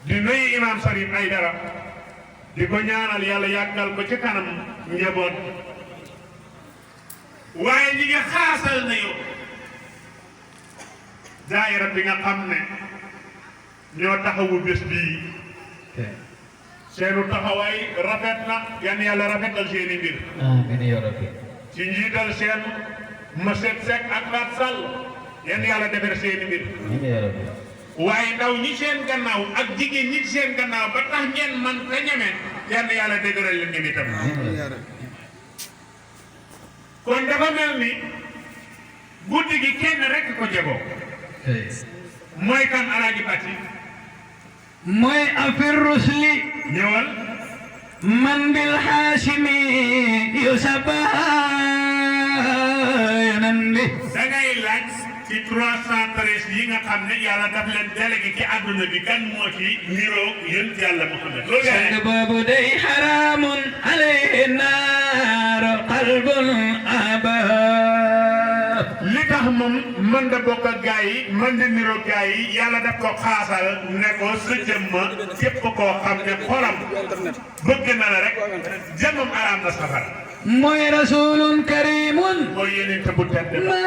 di nuyu imam Sarif Aydara di ko ñaanal yàlla yàggal ko ci kanam njaboot waaye ñi nga xaasal na yow daayira bi nga xam ne ñoo taxawu bés bii seenu taxawaay rafet na yan yàlla rafetal seeni mbir amiin yaa rabbi ci njiital seen Maset Seck ak Lat Sall yan yàlla defar seeni mbir amiin yaa rabbi waaye ndaw ñi seen gannaaw ak jigéen ñi seen gannaaw ba tax ngeen man te ñeme yan yàlla dëgëral leen ngeen itam kon dafa mel ni guddi gi kenn rek ko jegoo mooy kan Alaaji Bati mooy afir rusli ñëwal man bil haashimi yusabayanandi da ngay laaj ci 313 yi nga xam ne yàlla daf leen délégué ci àdduna bi kan moo ci niroo yéen yàlla Muhammad loolu sang boobu day xaraamun alayhi naaru qalbun aba li tax moom mën da bokk ak gaa yi mën da niroo gaa yi yàlla daf ko xaasal ne ko sa jëmma képp koo xam ne xolam bëgg na la rek jëmmam araam na safara mooy rasulun karimun mooy yeneen te bu tedd ma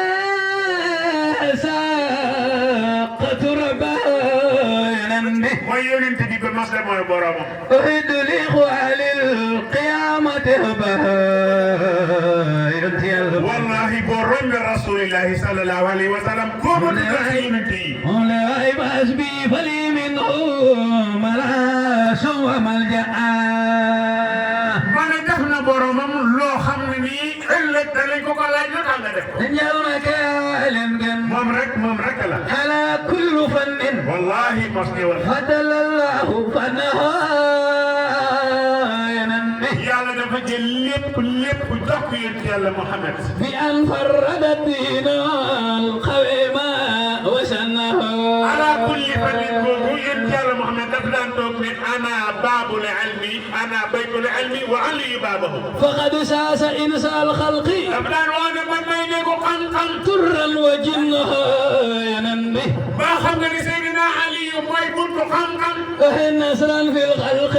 saqatu rabayanandi mooy yeneen te di ko mas la mooy boromam uhiddu li xwaalil qiyaamati rabayanandi wallahi boo rombe rasulillahi sallallahu alayhi wa sallam koo ma tuddee ci yeneen te yi مولاي بحسبي فلي منه ملاس وملجأ ma ne def na boromam loo xam ne nii ëllëg danañ ko ko laaj lu tax nga def ko نجل مكال moom rek la على كل فن wallahi mos ñëwal فدل الله فنه ينمي yàlla dafa jël lépp jox ko yéen yàlla Muhammad بأن فرد الدين القويم وسنه ala kulli fannin boobu yéen yàlla Muhammad daf daan toog ne ana baabul ilmi ana baytul ilmi wa aliyu baabahu فقد ساس إنسى الخلق daf daan wax ne man may ne ko xam-xam ترا وجنه ينمي ba xam nga ni Seydina Aliyu mooy buntu xam-xam وإن نسرا في الخلق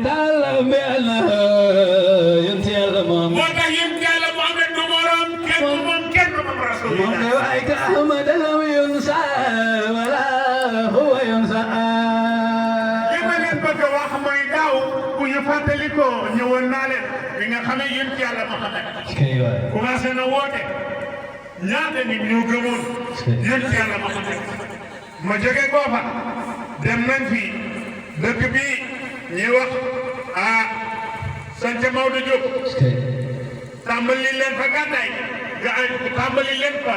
تعلم بأنه ينتهي المهم moo tax yéen yàlla Muhammad du morom kenn du moom rasulillah موضوعك أحمد لم ينسى ولا هو ينسى li ma leen bëgg a wax mooy daaw bu ñu fàttali ko ñëwoon naa leen bi nga xam ne yéen yàlla Muhammad commencé na woote ñaata nit ñu gëmoon yéen yàlla Muhammad ma jóge koo fa dem nañ fi dëkk bi ñuy wax sant Maodo Diop tàmbali leen fa gàddaay tàmbali leen fa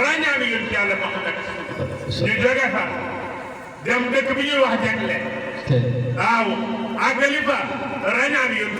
ràññaanu yéen yàlla Muhammad ñu jóge fa dem dëkk bi ñuy wax Jagle waaw àggali fa ràññaanu yéen